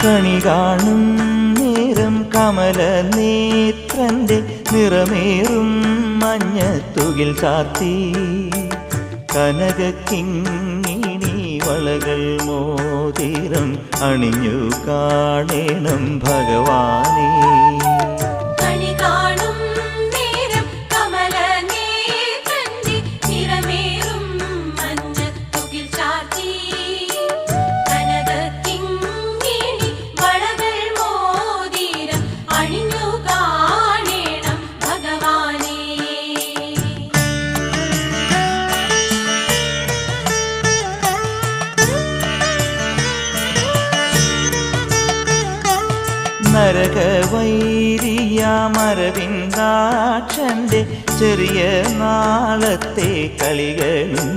കണി കാണും നേരം കമല നേത്രന്റെ നിറമേറും മഞ്ഞത്തുകിൽ ചാർത്തി കനകക്കിങ്ങിണി വളകൾ മോതിരം അണിഞ്ഞു കാണേണം ഭഗവാനേ. നരകവൈരിയാമരവിന്ദാക്ഷന്റെ ചെറിയ നാളത്തെ കളികളും